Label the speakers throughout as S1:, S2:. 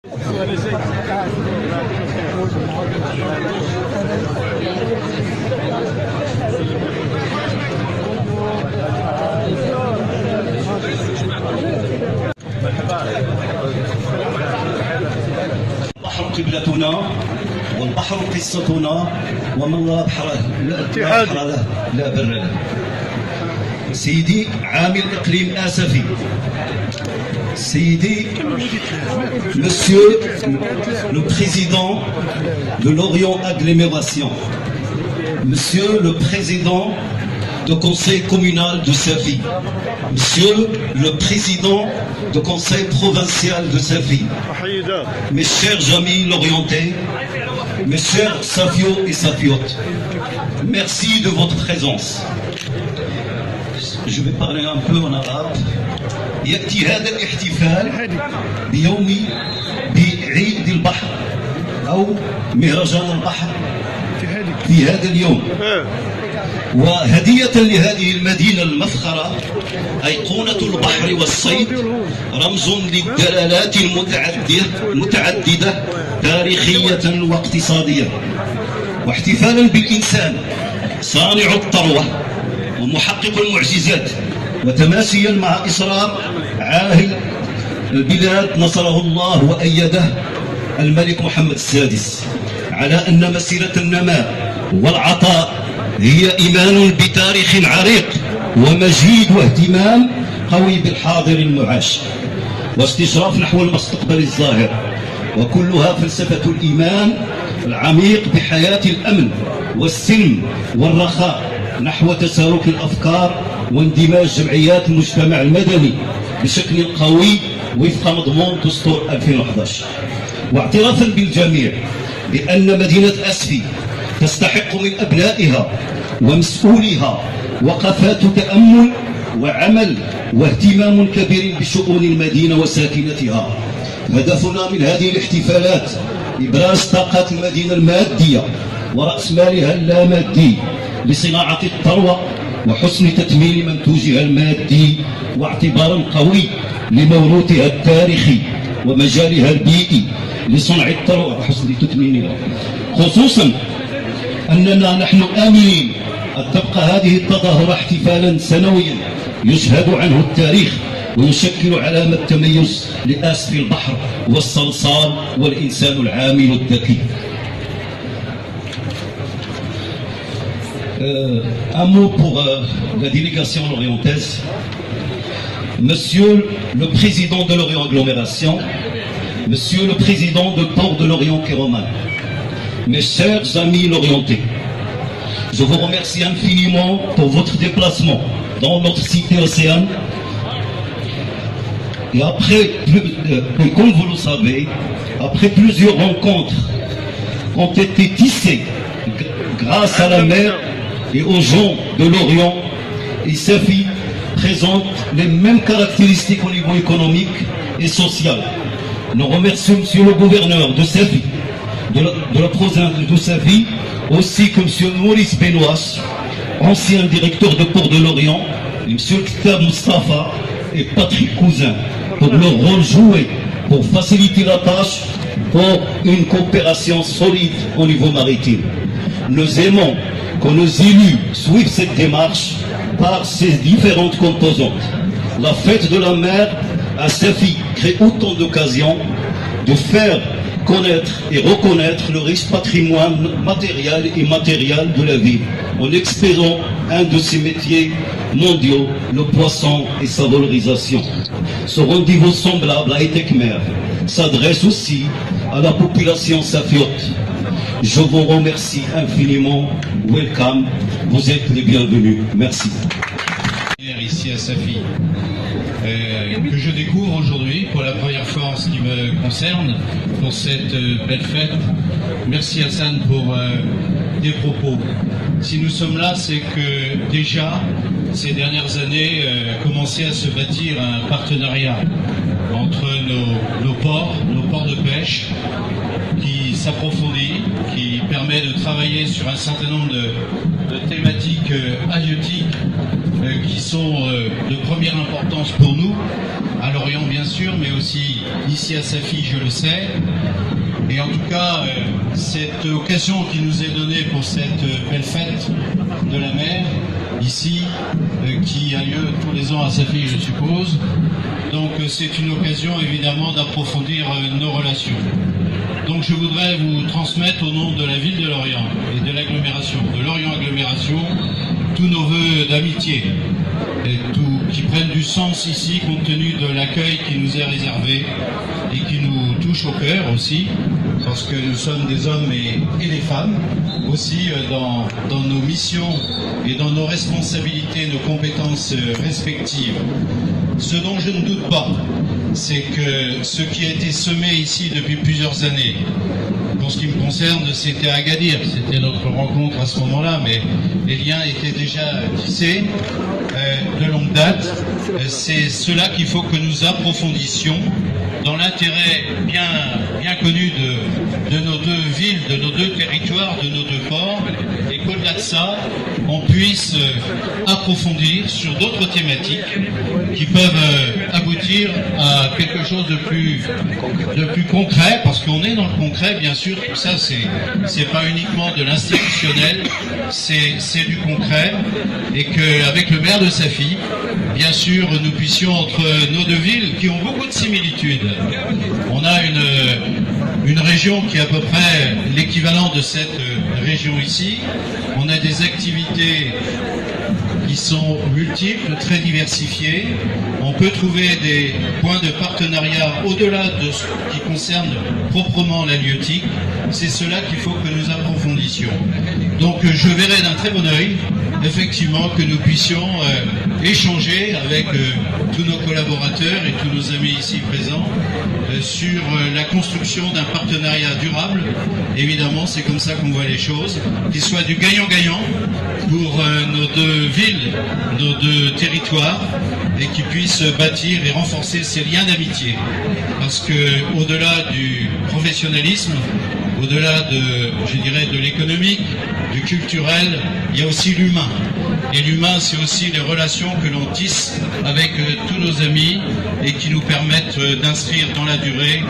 S1: البحر قبلتنا والبحر قصتنا ومن لا بحر له لا بر له. سيدي عامل إقليم آسفي، سيدي Monsieur le Président de l'Orient Agglomération, Monsieur le Président du Conseil communal de Safi, Monsieur le Président du Conseil provincial de Safi, mes chers amis l'Orientais, mes chers Safiots et Safiotes, merci de votre présence. Je vais parler un peu en arabe. يأتي هذا الاحتفال بيوم بعيد البحر أو مهرجان البحر في هذا اليوم، وهدية لهذه المدينة المفخرة أيقونة البحر والصيد، رمز للدلالات المتعددة تاريخية واقتصادية، واحتفالا بالإنسان صانع الثروة ومحقق المعجزات، وتماشيا مع إصرار عاهل البلاد نصره الله وأيده الملك محمد السادس على أن مسيرة النماء والعطاء هي إيمان بتاريخ عريق ومجيد واهتمام قوي بالحاضر المعاش واستشراف نحو المستقبل الظاهر، وكلها فلسفة الإيمان العميق بحياة الأمن والسلم والرخاء نحو تسارك الأفكار واندماج جمعيات المجتمع المدني بشكل قوي وفق مضمون دستور 2011، واعترافا بالجميع بأن مدينة أسفي تستحق من أبنائها ومسؤوليها وقفات تأمل وعمل واهتمام كبير بشؤون المدينة وساكنتها. هدفنا من هذه الاحتفالات إبراز طاقات المدينة المادية ورأس مالها اللامادي لصناعة الثروة وحسن تثمين منتوجها المادي، واعتبارا قوي لموروثها التاريخي ومجالها البيئي لصنع الثروة وحسن تثمينها، خصوصا أننا نحن آمنين أن تبقى هذه التظاهرة احتفالا سنويا يشهد عنه التاريخ ويشكل علامة تميز لآسف البحر والصلصال والإنسان العامل الذكي. Un mot pour la délégation lorientaise. Monsieur le Président de l'Orient Agglomération, Monsieur le Président de Port de l'Orient Kéroman, mes chers amis lorientais, je vous remercie infiniment pour votre déplacement dans notre cité Océane. Et après, comme vous le savez, après plusieurs rencontres qui ont été tissées grâce à la mer et aux gens de l'Orient, et Safi présente les mêmes caractéristiques au niveau économique et social. Nous remercions Monsieur le gouverneur de Safi, de la province de Safi, aussi que Monsieur Maurice Benoît, ancien directeur de Port de l'Orient, et Monsieur Kitab Mustafa et Patrick Cousin, pour leur rôle joué pour faciliter la tâche pour une coopération solide au niveau maritime. Nous aimons que nos élus suivent cette démarche par ses différentes composantes. La fête de la mer à Safi crée autant d'occasions de faire connaître et reconnaître le riche patrimoine matériel et immatériel de la ville, en exposant un de ses métiers mondiaux, le poisson et sa valorisation. Ce rendez-vous semblable à Etekmer s'adresse aussi à la population safiote. Je vous remercie infiniment. Welcome. Vous êtes les bienvenus. Merci.
S2: Ici à Safi, que je découvre aujourd'hui pour la première fois en ce qui me concerne, pour cette belle fête. Merci Hassan pour tes propos. Si nous sommes là, c'est que déjà, ces dernières années, commençait à se bâtir un partenariat entre nos ports de pêche, qui s'approfondit, qui permet de travailler sur un certain nombre de thématiques halieutiques qui sont de première importance pour nous, à Lorient bien sûr, mais aussi ici à Safi, je le sais. Et en tout cas, cette occasion qui nous est donnée pour cette belle fête de la mer, ici, qui a lieu tous les ans à Safi, je suppose. Donc c'est une occasion évidemment d'approfondir nos relations. Donc je voudrais vous transmettre au nom de la ville de Lorient et de l'agglomération, de Lorient Agglomération, tous nos vœux d'amitié, et qui prennent du sens ici compte tenu de l'accueil qui nous est réservé et qui nous touche au cœur aussi, parce que nous sommes des hommes et des femmes aussi dans nos missions et dans nos responsabilités, nos compétences respectives. Ce dont je ne doute pas, c'est que ce qui a été semé ici depuis plusieurs années, pour ce qui me concerne, c'était à Agadir, c'était notre rencontre à ce moment-là, mais les liens étaient déjà tissés de longue date. C'est cela qu'il faut que nous approfondissions dans l'intérêt bien connu de nos deux villes, de nos deux territoires, de nos deux ports, et qu'au-delà de ça, on puisse approfondir sur d'autres thématiques qui peuvent aboutir à quelque chose de plus concret, parce qu'on est dans le concret, bien sûr, tout ça c'est pas uniquement de l'institutionnel, c'est du concret, et qu'avec le maire de Safi, bien sûr, nous puissions, entre nos deux villes qui ont beaucoup de similitudes, on a une région qui est à peu près l'équivalent de cette région ici, on a des activités qui sont multiples, très diversifiées. On peut trouver des points de partenariat au-delà de ce qui concerne proprement l'halieutique. C'est cela qu'il faut que nous approfondissions. Donc je verrai d'un très bon œil, effectivement, que nous puissions échanger avec tous nos collaborateurs et tous nos amis ici présents sur la construction d'un partenariat durable. Évidemment, c'est comme ça qu'on voit les choses, qu'il soit du gagnant-gagnant pour nos deux villes, nos deux territoires, et qui puissent bâtir et renforcer ces liens d'amitié. Parce que au-delà du professionnalisme, au-delà de l'économique, du culturel, il y a aussi l'humain. Et l'humain, c'est aussi les relations que l'on tisse avec tous nos amis et qui nous permettent d'inscrire dans la durée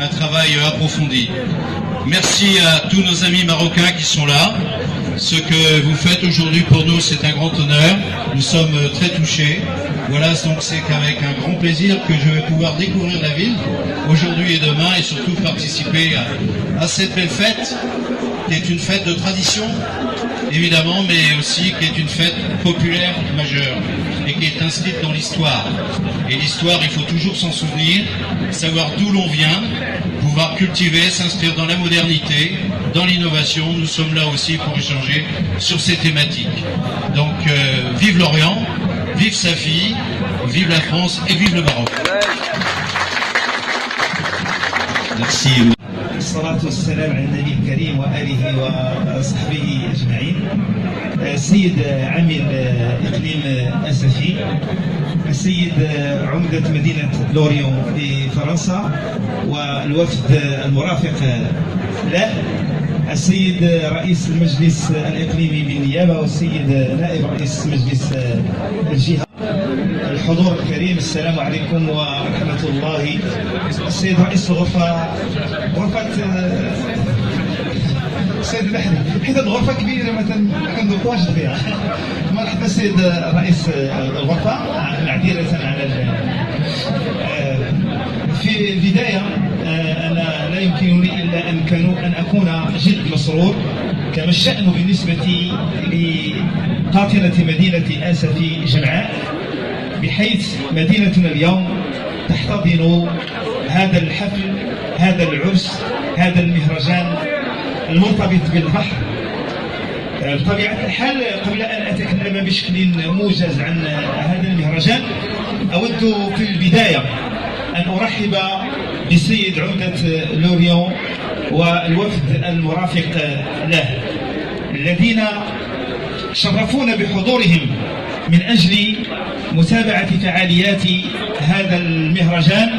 S2: un travail approfondi. Merci à tous nos amis marocains qui sont là. Ce que vous faites aujourd'hui pour nous, c'est un grand honneur. Nous sommes très touchés. Voilà, donc c'est qu'avec un grand plaisir que je vais pouvoir découvrir la ville aujourd'hui et demain, et surtout participer à cette belle fête, qui est une fête de tradition, évidemment, mais aussi qui est une fête populaire majeure et qui est inscrite dans l'histoire. Et l'histoire, il faut toujours s'en souvenir, savoir d'où l'on vient, pouvoir cultiver, s'inscrire dans la modernité, dans l'innovation. Nous sommes là aussi pour échanger sur ces thématiques. Donc, vive Lorient, vive Safi, vive la France et vive le Maroc.
S1: Merci.
S3: الصلاة والسلام على النبي الكريم وآله وصحبه أجمعين. السيد عامل إقليم أسفي، السيد عمدة مدينة لوريون في فرنسا والوفد المرافق له، السيد رئيس المجلس الإقليمي بالنيابة والسيد نائب رئيس مجلس الجهة، الحضور الكريم، السلام عليكم ورحمة الله. السيد رئيس الغرفة، غرفة السيد البحري، حيت غرفة كبيرة مثلا كندوقوهاش فيها. مرحبا السيد رئيس الغرفة، معذرة على في البداية أنا لا يمكنني إلا أن أكون جد مسرور، كما الشأن بالنسبة لقاطنة مدينة آسفي جمعاء، بحيث مدينتنا اليوم تحتضن هذا الحفل، هذا العرس، هذا المهرجان المرتبط بالبحر. بطبيعة الحال، قبل أن أتكلم بشكل موجز عن هذا المهرجان، أود في البداية أن أرحب بالسيد عمدة لوريون والوفد المرافق له، الذين شرفونا بحضورهم من أجل متابعة فعاليات هذا المهرجان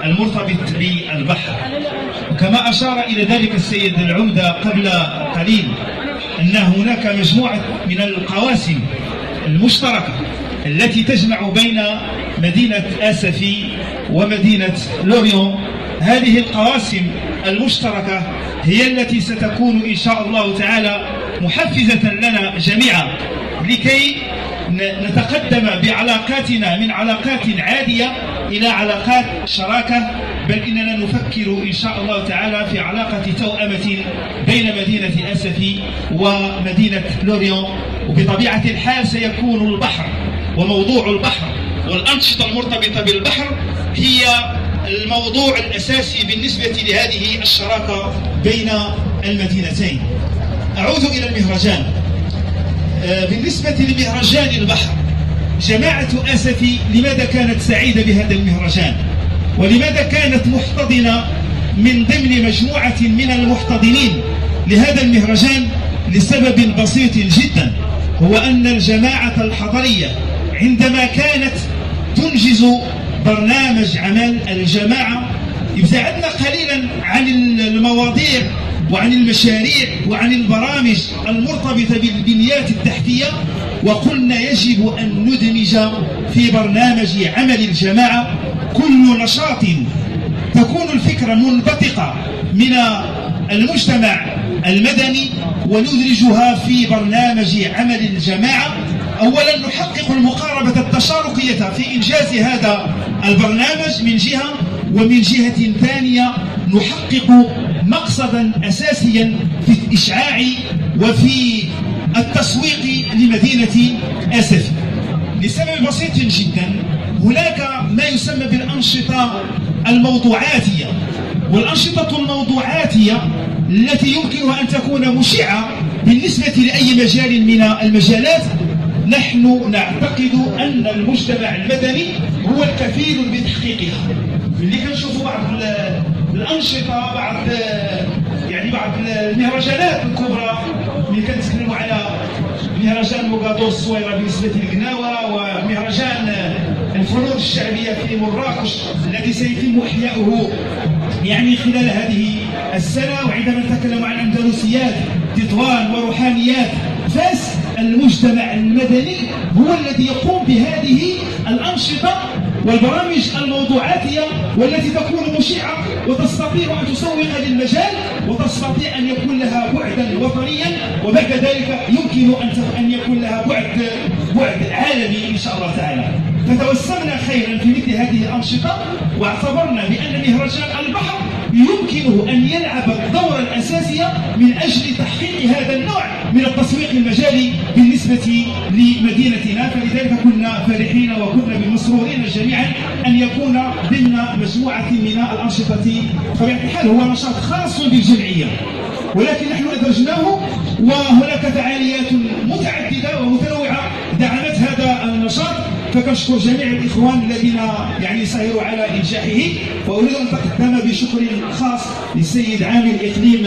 S3: المرتبط بالبحر. وكما أشار إلى ذلك السيد العمدة قبل قليل، أن هناك مجموعة من القواسم المشتركة التي تجمع بين مدينة آسفي ومدينة لوريون. هذه القواسم المشتركة هي التي ستكون إن شاء الله تعالى محفزة لنا جميعا لكي نتقدم بعلاقاتنا من علاقات عادية إلى علاقات شراكة، بل إننا نفكر إن شاء الله تعالى في علاقة توأمة بين مدينة آسفي ومدينة لوريون. وبطبيعة الحال سيكون البحر وموضوع البحر والأنشطة المرتبطة بالبحر هي الموضوع الأساسي بالنسبة لهذه الشراكة بين المدينتين. أعود إلى المهرجان. بالنسبة لمهرجان البحر، جماعة آسفي لماذا كانت سعيدة بهذا المهرجان؟ ولماذا كانت محتضنة من ضمن مجموعة من المحتضنين لهذا المهرجان؟ لسبب بسيط جدا، هو أن الجماعة الحضرية عندما كانت تنجز برنامج عمل الجماعة ابتعدنا قليلا عن المواضيع وعن المشاريع وعن البرامج المرتبطة بالبنيات التحتية، وقلنا يجب أن ندمج في برنامج عمل الجماعة كل نشاط تكون الفكرة منبثقة من المجتمع المدني وندرجها في برنامج عمل الجماعة. أولا نحقق المقاربة التشاركية في إنجاز هذا البرنامج من جهة، ومن جهة ثانية نحقق مقصدا أساسيا في الإشعاع وفي التسويق لمدينة آسفي لسبب بسيط جدا. هناك ما يسمى بالأنشطة الموضوعاتية، والأنشطة الموضوعاتية التي يمكنها أن تكون مشعة بالنسبة لأي مجال من المجالات. نحن نعتقد أن المجتمع المدني هو الكفيل بتحقيقها. اللي كنشوفوا بعض الأنشطة، بعض المهرجانات الكبرى اللي كنتكلموا على مهرجان موغادو الصويرة بالنسبة للقناوة، ومهرجان الفنون الشعبية في مراكش الذي سيتم إحياؤه خلال هذه السنة. وعندما نتكلم عن أندلسيات تطوان وروحانيات فاس، المجتمع المدني هو الذي يقوم بهذه الأنشطة والبرامج الموضوعاتية والتي تكون مشعة وتستطيع أن تسوق للمجال وتستطيع أن يكون لها بعدا وطنيا، وبعد ذلك يمكن أن يكون لها بعد عالمي إن شاء الله تعالى. فتوسمنا خيرا في مثل هذه الأنشطة، واعتبرنا بأن مهرجان البحر يمكنه أن يلعب الدور الأساسي من أجل تحقيق هذا النوع من التسويق المجالي بالنسبة لمدينتنا. فلذلك كنا فرحين وكنا مسرورين جميعا أن يكون ضمن مجموعة من الأنشطة. بطبيعة الحال هو نشاط خاص بالجمعية، ولكن نحن أدرجناه، وهناك فعاليات متعددة ومتنوعة دعمت هذا النشاط. فكنشكر جميع الإخوان الذين سهروا على إنجاحه. وأريد أن أتقدم بشكر خاص للسيد عامل إقليم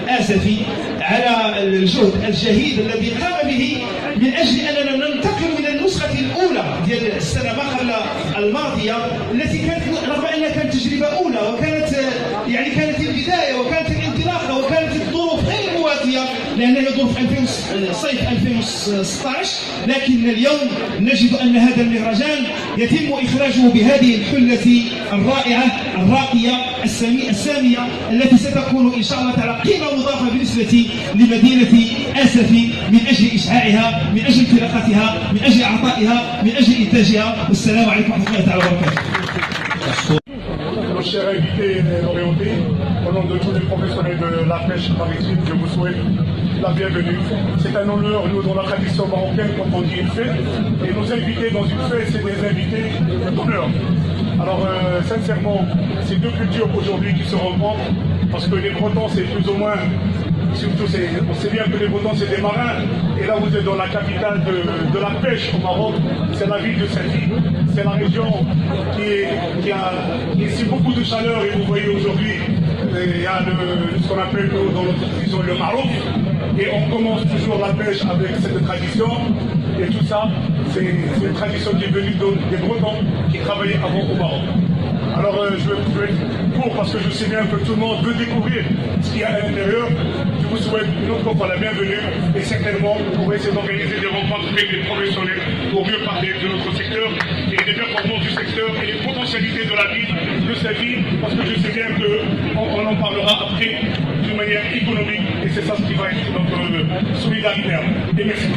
S3: آسفي على الجهد الجهيد الذي قام به من أجل أننا ننتقل من النسخة الأولى ديال السنة ما قبل الماضية، التي كانت رغم أنها كانت تجربة أولى وكانت كانت البداية وكانت الانطلاقة وكانت الظروف غير مواتية لأنها ظروف صيف 2016، لكن اليوم نجد أن هذا المهرجان يتم إخراجه بهذه الحلة الرائعة الراقية السامية التي ستكون إن شاء الله تعالى قيمة مضافة بالنسبة لمدينة آسفي من أجل إشعاعها، من أجل انطلاقتها، من أجل إعطائها، من أجل إنتاجها. والسلام عليكم ورحمة الله تعالى وبركاته.
S4: Nos chers invités lorientais, au nom de tous les professionnels de la pêche maritime, je vous souhaite la bienvenue. C'est un honneur, nous, dans la tradition marocaine, quand on dit une fête, et nos invités dans une fête, c'est des invités d'honneur. Alors, sincèrement, c'est deux cultures aujourd'hui qui se rencontrent, parce que les Bretons, c'est plus ou moins, surtout, on sait bien que les Bretons, c'est des marins, et là, vous êtes dans la capitale de la pêche au Maroc, c'est la ville de Safi. C'est la région qui a ici beaucoup de chaleur, et vous voyez aujourd'hui, il y a ce qu'on appelle dans notre tradition le marouf, et on commence toujours la pêche avec cette tradition, et tout ça, c'est une tradition qui est venue des Bretons qui travaillaient avant au Maroc. Alors je vais être court parce que je sais bien que tout le monde veut découvrir ce qu'il y a à l'intérieur. Je vous souhaite une autre fois la bienvenue et certainement vous pourrez essayer d'organiser des rencontres avec des professionnels pour mieux parler de notre secteur et des performances du secteur et les potentialités de la ville, de cette ville, parce que je sais bien qu'on en parlera après d'une manière économique et c'est ça ce qui va être notre solidarité. Et merci.